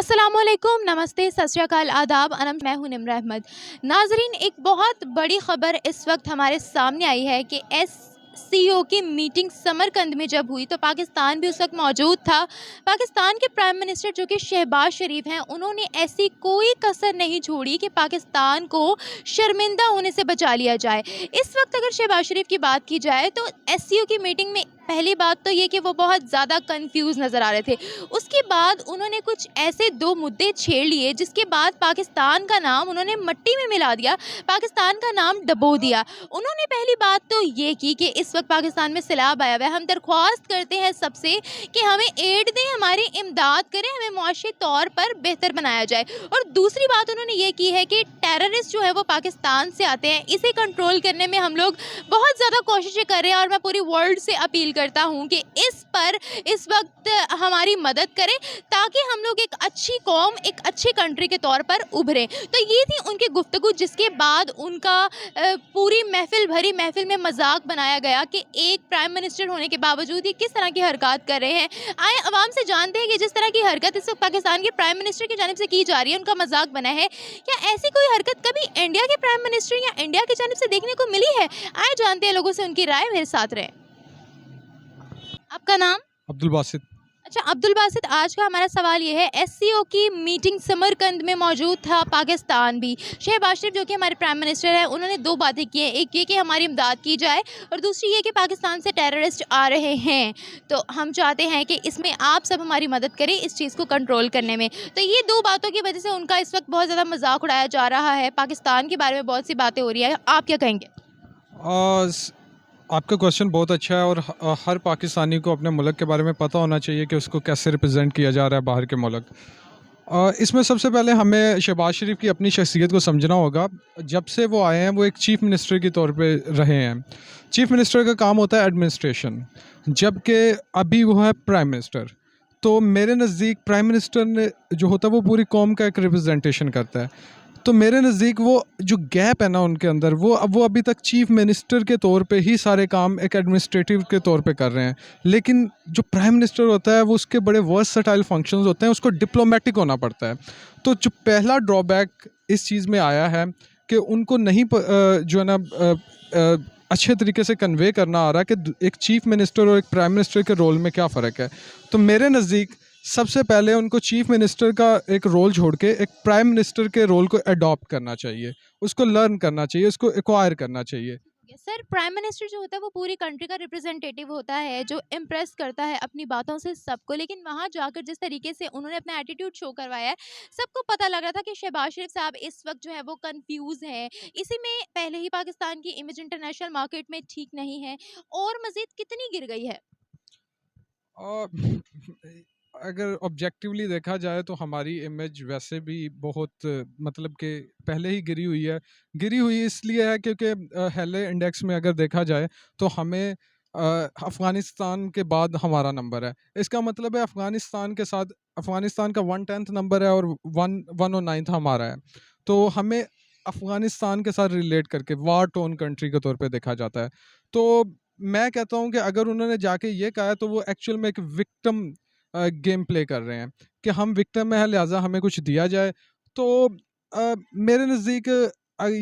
अस्सलामुअलैकुम, नमस्ते, सत श्री अकाल, आदाब, मैं हूँ निम्र अहमद। नाज़रीन, एक बहुत बड़ी ख़बर इस वक्त हमारे सामने आई है कि एससीओ की मीटिंग समरकंद में जब हुई तो पाकिस्तान भी उस वक्त मौजूद था। पाकिस्तान के प्राइम मिनिस्टर जो कि शहबाज शरीफ हैं, उन्होंने ऐसी कोई कसर नहीं छोड़ी कि पाकिस्तान को शर्मिंदा होने से बचा लिया जाए। इस वक्त अगर शहबाज शरीफ की बात की जाए तो एससीओ की मीटिंग में पहली बात तो ये कि वो बहुत ज़्यादा कंफ्यूज नज़र आ रहे थे। उसके बाद उन्होंने कुछ ऐसे 2 मुद्दे छेड़ लिए जिसके बाद पाकिस्तान का नाम उन्होंने मिट्टी में मिला दिया, पाकिस्तान का नाम डबो दिया। उन्होंने पहली बात तो ये की कि इस वक्त पाकिस्तान में सैलाब आया हुआ है, हम दरख्वास्त करते हैं सबसे कि हमें एड दें, हमारी इमदाद करें, हमें मुआशी तौर पर बेहतर बनाया जाए। और दूसरी बात उन्होंने ये की है कि टेररिस्ट जो है वो पाकिस्तान से आते हैं, इसे कंट्रोल करने में हम लोग बहुत ज़्यादा कोशिशें कर रहे हैं और मैं पूरी वर्ल्ड से अपील करता हूँ कि इस पर इस वक्त हमारी मदद करें ताकि हम लोग एक अच्छी कौम, एक अच्छी कंट्री के तौर पर उभरें। तो ये थी उनकी गुफ्तगू, जिसके बाद उनका पूरी महफिल भरी महफिल में मजाक बनाया गया कि एक प्राइम मिनिस्टर होने के बावजूद ये किस तरह की हरकत कर रहे हैं। आए अवाम से जानते हैं कि जिस तरह की हरकत इस वक्त पाकिस्तान के प्राइम मिनिस्टर की जानिब से की जा रही है, उनका मजाक बना है, क्या ऐसी कोई हरकत कभी इंडिया के प्राइम मिनिस्टर या इंडिया की जानिब से देखने को मिली है? आए जानते हैं लोगों से उनकी राय, मेरे साथ रहें। आपका नाम? अब्दुल बासित। अच्छा अब्दुल बासित, आज का हमारा सवाल ये है, एससीओ की मीटिंग समरकंद में मौजूद था पाकिस्तान भी। शहबाज शरीफ जो कि हमारे प्राइम मिनिस्टर हैं, उन्होंने 2 बातें की हैं, एक ये कि हमारी इमदाद की जाए और दूसरी ये कि पाकिस्तान से टेररिस्ट आ रहे हैं, तो हम चाहते हैं कि इसमें आप सब हमारी मदद करें इस चीज़ को कंट्रोल करने में। तो ये 2 बातों की वजह से उनका इस वक्त बहुत ज़्यादा मजाक उड़ाया जा रहा है, पाकिस्तान के बारे में बहुत सी बातें हो रही है, आप क्या कहेंगे? आ, स- आपका क्वेश्चन बहुत अच्छा है और हर पाकिस्तानी को अपने मुल्क के बारे में पता होना चाहिए कि उसको कैसे रिप्रेजेंट किया जा रहा है बाहर के मुल्क। इसमें सबसे पहले हमें शहबाज शरीफ की अपनी शख्सियत को समझना होगा। जब से वो आए हैं वो एक चीफ़ मिनिस्टर के तौर पे रहे हैं। चीफ़ मिनिस्टर का काम होता है एडमिनिस्ट्रेशन, जबकि अभी वो है प्राइम मिनिस्टर। तो मेरे नज़दीक प्राइम मिनिस्टर ने जो होता है वो पूरी कौम का एक रिप्रेजेंटेशन करता है। तो मेरे नज़दीक वो जो गैप है ना उनके अंदर, वो अभी तक चीफ मिनिस्टर के तौर पे ही सारे काम एक एडमिनिस्ट्रेटिव के तौर पे कर रहे हैं। लेकिन जो प्राइम मिनिस्टर होता है वो उसके बड़े वर्सटाइल फंक्शंस होते हैं, उसको डिप्लोमेटिक होना पड़ता है। तो जो पहला ड्रॉबैक इस चीज़ में आया है कि उनको नहीं जो है ना अच्छे तरीके से कन्वे करना आ रहा है कि एक चीफ मिनिस्टर और एक प्राइम मिनिस्टर के रोल में क्या फ़र्क है। तो मेरे नज़दीक सबसे पहले उनको चीफ मिनिस्टर का एक रोल छोड़ के एक प्राइम मिनिस्टर के रोल को अडॉप्ट करना चाहिए, उसको लर्न करना चाहिए, उसको एक्वायर करना चाहिए। सर, प्राइम मिनिस्टर जो होता है वो पूरी कंट्री का रिप्रेजेंटेटिव होता है, जो इम्प्रेस करता है अपनी बातों से सबको। लेकिन वहाँ जाकर जिस तरीके से उन्होंने अपना एटीट्यूड शो करवाया है, सबको पता लग रहा था कि शहबाज शरीफ साहब इस वक्त जो है वो कंफ्यूज हैं। इसी में पहले ही पाकिस्तान की इमेज इंटरनेशनल मार्केट में ठीक नहीं है, और मजीद कितनी गिर गई है? और अगर ऑब्जेक्टिवली देखा जाए तो हमारी इमेज वैसे भी बहुत मतलब कि पहले ही गिरी हुई है। गिरी हुई इसलिए है क्योंकि हेले इंडेक्स में अगर देखा जाए तो हमें अफ़गानिस्तान के बाद हमारा नंबर है। इसका मतलब है अफ़गानिस्तान के साथ अफ़गानिस्तान का 1/10 नंबर है और 109th हमारा है। तो हमें अफ़गानिस्तान के साथ रिलेट करके वार टोन कंट्री के तौर पे देखा जाता है। तो मैं कहता हूँ कि अगर उन्होंने जाके ये कहा है तो वो एक्चुअल में एक विक्टिम गेम प्ले कर रहे हैं कि हम विक्टिम में है लिहाजा हमें कुछ दिया जाए। तो मेरे नज़दीक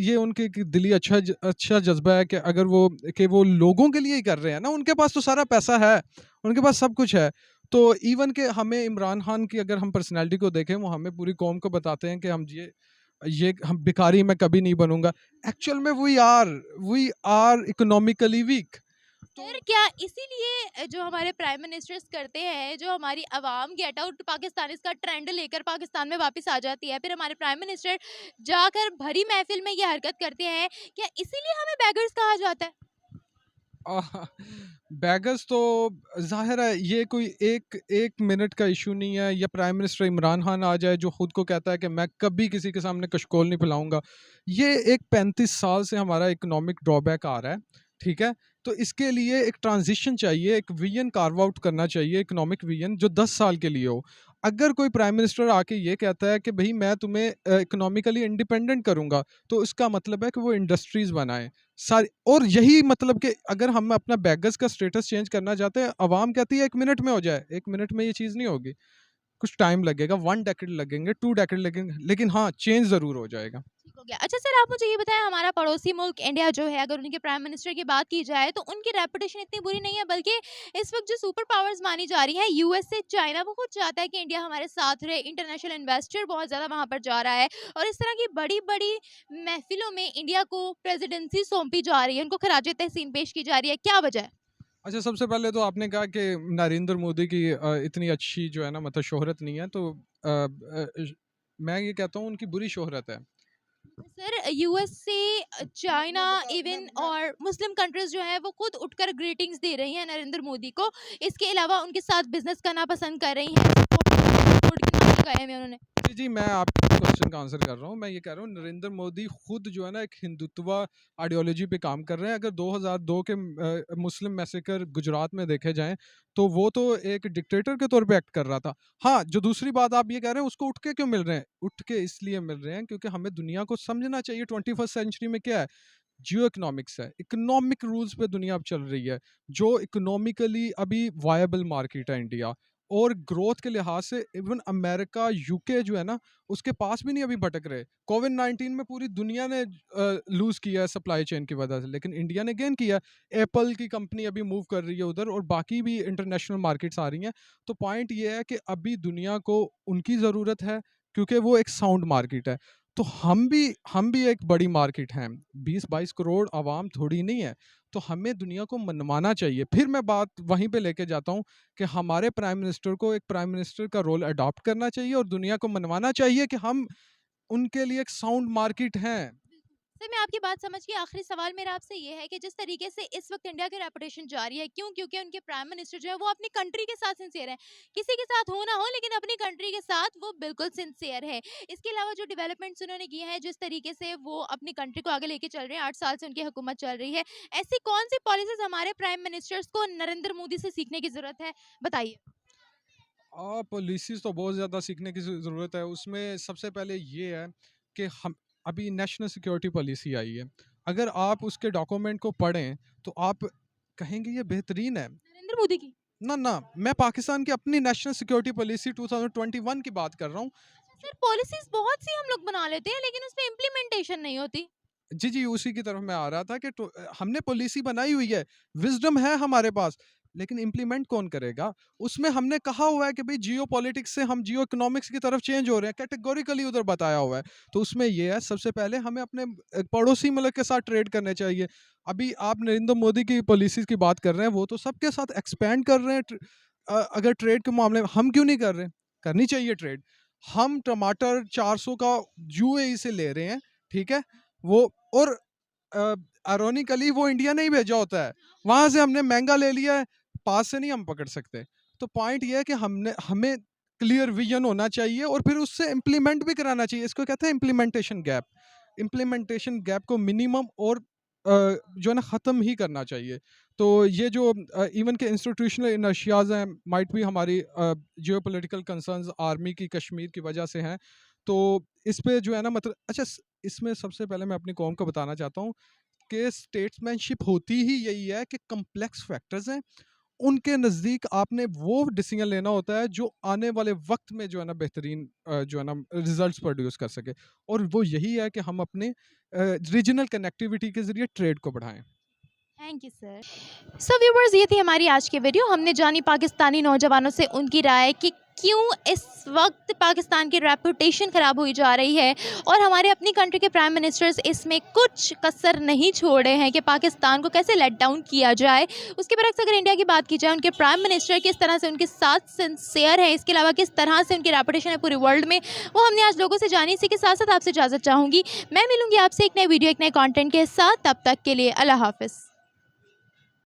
ये उनके एक दिली अच्छा जज्बा है कि अगर वो लोगों के लिए ही कर रहे हैं ना, उनके पास तो सारा पैसा है, उनके पास सब कुछ है। तो इवन के हमें इमरान खान की अगर हम पर्सनैलिटी को देखें, वो हमें पूरी कौम को बताते हैं कि ये हम भिखारी मैं कभी नहीं बनूंगा। एक्चुअल में वी आर इकोनॉमिकली वीक। तो सर, क्या इसीलिए जो हमारे प्राइम मिनिस्टर्स करते हैं, जो हमारी आवाम गेट आउट पाकिस्तान इसका ट्रेंड लेकर पाकिस्तान में वापस आ जाती है, फिर हमारे प्राइम मिनिस्टर जाकर भरी महफिल में ये हरकत करते हैं, क्या इसीलिए हमें बैगर्स कहा जाता है? बैगर्स तो जाहिर है ये कोई एक एक मिनट का इशू नहीं है। या प्राइम मिनिस्टर इमरान खान आ जाए जो खुद को कहता है कि मैं कभी किसी के सामने कशकोल नहीं फैलाऊंगा। ये एक 35 साल से हमारा इकोनॉमिक ड्रॉबैक आ रहा है, ठीक है। तो इसके लिए एक ट्रांजिशन चाहिए, एक विजन कार्व आउट करना चाहिए, इकोनॉमिक विजन जो 10 साल के लिए हो। अगर कोई प्राइम मिनिस्टर आके ये कहता है कि भाई मैं तुम्हें इकोनॉमिकली इंडिपेंडेंट करूंगा, तो इसका मतलब है कि वो इंडस्ट्रीज बनाए सारी। और यही मतलब कि अगर हम अपना बैगर्स का स्टेटस चेंज करना चाहते हैं, आवाम कहती है 1 मिनट में हो जाए, 1 मिनट में ये चीज़ नहीं होगी। कुछ टाइम लगेगा, 1 डेकेड लगेंगे, 2 डेकेड लगेंगे, लेकिन हाँ, चेंज ज़रूर हो जाएगा। ठीक हो गया। अच्छा सर, आप मुझे ये बताएं, हमारा पड़ोसी मुल्क इंडिया जो है, अगर उनके प्राइम मिनिस्टर की बात की जाए तो उनकी रेपुटेशन इतनी बुरी नहीं है, बल्कि इस वक्त जो सुपर पावर्स मानी जा रही हैं, यूएसए, चाइना, वो खुद चाहता है कि इंडिया हमारे साथ रहे। इंटरनेशनल इन्वेस्टर बहुत ज़्यादा वहाँ पर जा रहा है और इस तरह की बड़ी बड़ी महफिलों में इंडिया को प्रेसिडेंसी सौंपी जा रही है, उनको खराज तहसीन पेश की जा रही है। क्या वजह है? अच्छा, सबसे पहले तो आपने कहा कि नरेंद्र मोदी की इतनी अच्छी जो है ना मतलब शोहरत नहीं है, तो मैं ये कहता हूँ उनकी बुरी शोहरत है। सर, यूएसए, चाइना, इवन और मुस्लिम कंट्रीज जो है वो खुद उठकर ग्रीटिंग्स दे रही हैं नरेंद्र मोदी को। इसके अलावा उनके साथ बिजनेस करना पसंद कर रही हैं। सपोर्ट के नाम लगाए हुए हैं उन्होंने। जी, जी, मैं आपके क्वेश्चन का आंसर कर रहा हूँ। मैं ये कह रहा हूँ नरेंद्र मोदी खुद जो है ना एक हिंदुत्व आइडियोलॉजी पे काम कर रहे हैं। अगर 2002 के मुस्लिम मैसेकर गुजरात में देखे जाएँ, तो वो तो एक डिक्टेटर के तौर पे एक्ट कर रहा था। हाँ, जो दूसरी बात आप ये कह रहे हैं उसको उठ के क्यों मिल रहे हैं? उठ के इसलिए मिल रहे हैं क्योंकि हमें दुनिया को समझना चाहिए 21st सेंचुरी में क्या है? जियो इकोनॉमिक्स है। इकोनॉमिक रूल्स पे दुनिया अब चल रही है। जो इकोनॉमिकली अभी वायबल मार्केट है इंडिया, और ग्रोथ के लिहाज से इवन अमेरिका, यूके जो है ना, उसके पास भी नहीं अभी भटक रहे। कोविड-19 में पूरी दुनिया ने लूज़ किया है सप्लाई चेन की वजह से, लेकिन इंडिया ने गेन किया है। एप्पल की कंपनी अभी मूव कर रही है उधर, और बाकी भी इंटरनेशनल मार्केट्स आ रही हैं। तो पॉइंट ये है कि अभी दुनिया को उनकी ज़रूरत है, क्योंकि वो एक साउंड मार्केट है। तो हम भी एक बड़ी मार्केट हैं। 20-22 करोड़ आवाम थोड़ी नहीं है। तो हमें दुनिया को मनवाना चाहिए। फिर मैं बात वहीं पे लेके जाता हूँ कि हमारे प्राइम मिनिस्टर को एक प्राइम मिनिस्टर का रोल अडॉप्ट करना चाहिए और दुनिया को मनवाना चाहिए कि हम उनके लिए एक साउंड मार्केट हैं। सर, मैं आपकी बात समझ गई। आखिरी सवाल मेरा आपसे ये है कि जिस तरीके से इस वक्त इंडिया की रेपुटेशन जा रही है, क्यों? क्योंकि उनके प्राइम मिनिस्टर जो है वो अपनी कंट्री के साथ सिंसियर है। किसी के साथ हो ना हो, लेकिन अपनी कंट्री के साथ वो बिल्कुल सिंसियर है। इसके अलावा जो डेवलपमेंट्स उन्होंने किए हैं, जिस तरीके से वो अपनी कंट्री को आगे लेके चल रहे हैं, 8 साल से उनकी हुकूमत चल रही है, ऐसी कौन सी पॉलिसीज हमारे प्राइम मिनिस्टर्स को नरेंद्र मोदी से सीखने की जरूरत है? बताइए। पॉलिसीज़ तो बहुत ज़्यादा सीखने की ज़रूरत है। उसमें सबसे पहले ये है कि हम अभी नेशनल सिक्योरिटी पॉलिसी आई है। अगर आप उसके डॉक्यूमेंट को पढ़ें, तो आप कहेंगे ये बेहतरीन है। नरेंद्र मोदी की? ना, ना, मैं पाकिस्तान की अपनी नेशनल सिक्योरिटी पॉलिसी 2021 की बात कर रहा हूँ। सर, पॉलिसीज बहुत सी हम लोग बना लेते हैं, लेकिन उस पर इम्प्लीमेंटेशन नहीं होती। जी, जी, उसी की तरफ मैं आ रहा था कि हमने पॉलिसी बनाई हुई है, विज़डम है हमारे पास, लेकिन इम्प्लीमेंट कौन करेगा? उसमें हमने कहा हुआ है कि भई जियोपॉलिटिक्स से हम जियो इकोनॉमिक्स की तरफ चेंज हो रहे हैं, कैटेगोरिकली उधर बताया हुआ है। तो उसमें ये है, सबसे पहले हमें अपने पड़ोसी मुल्क के साथ ट्रेड करने चाहिए। अभी आप नरेंद्र मोदी की पॉलिसीज़ की बात कर रहे हैं, वो तो सबके साथ एक्सपैंड कर रहे हैं। अगर ट्रेड के मामले में हम क्यों नहीं कर रहे? करनी चाहिए ट्रेड। हम टमाटर 400 का यूएई से ले रहे हैं, ठीक है? वो और आयरॉनिकली वो इंडिया ने ही भेजा होता है। वहाँ से हमने महँगा ले लिया है, पास से नहीं हम पकड़ सकते। तो पॉइंट ये है कि हमें क्लियर विज़न होना चाहिए और फिर उससे इम्प्लीमेंट भी कराना चाहिए। इसको कहते हैं इम्प्लीमेंटेशन गैप। इम्प्लीमेंटेशन गैप को मिनिमम और जो है ना ख़त्म ही करना चाहिए। तो ये जो इवन के इंस्टीट्यूशनल इनर्शियाज़ हैं, माइट भी हमारी जियोपॉलिटिकल कंसर्न्स आर्मी की कश्मीर की वजह से हैं। तो इस पे जो है ना मतलब अच्छा, इसमें सबसे पहले मैं अपनी कौम को बताना चाहता हूँ कि स्टेट्समैनशिप होती ही यही है कि कम्प्लेक्स फैक्टर्स हैं, उनके नज़दीक आपने वो डिसीजन लेना होता है जो आने वाले वक्त में जो है ना बेहतरीन जो है ना रिजल्ट्स प्रोड्यूस कर सके, और वो यही है कि हम अपने रीजनल कनेक्टिविटी के ज़रिए ट्रेड को बढ़ाएं। Thank you sir. So viewers, ये थी हमारी आज की वीडियो। हमने जानी पाकिस्तानी नौजवानों से उनकी राय कि क्यों इस वक्त पाकिस्तान की रेपुटेशन ख़राब हुई जा रही है, और हमारे अपनी कंट्री के प्राइम मिनिस्टर्स इसमें कुछ कसर नहीं छोड़े हैं कि पाकिस्तान को कैसे लेट डाउन किया जाए। उसके बरक्स अगर इंडिया की बात की जाए, उनके प्राइम मिनिस्टर किस तरह से उनके साथ सिंसियर है, इसके अलावा किस तरह से उनकी रेपुटेशन है पूरे वर्ल्ड में, वो हमने आज लोगों से जानी। इसी के साथ साथ आपसे इजाज़त चाहूँगी। मैं मिलूँगी आपसे एक नई वीडियो, एक नए कॉन्टेंट के साथ। तब तक के लिए अल्लाह हाफ़िज़।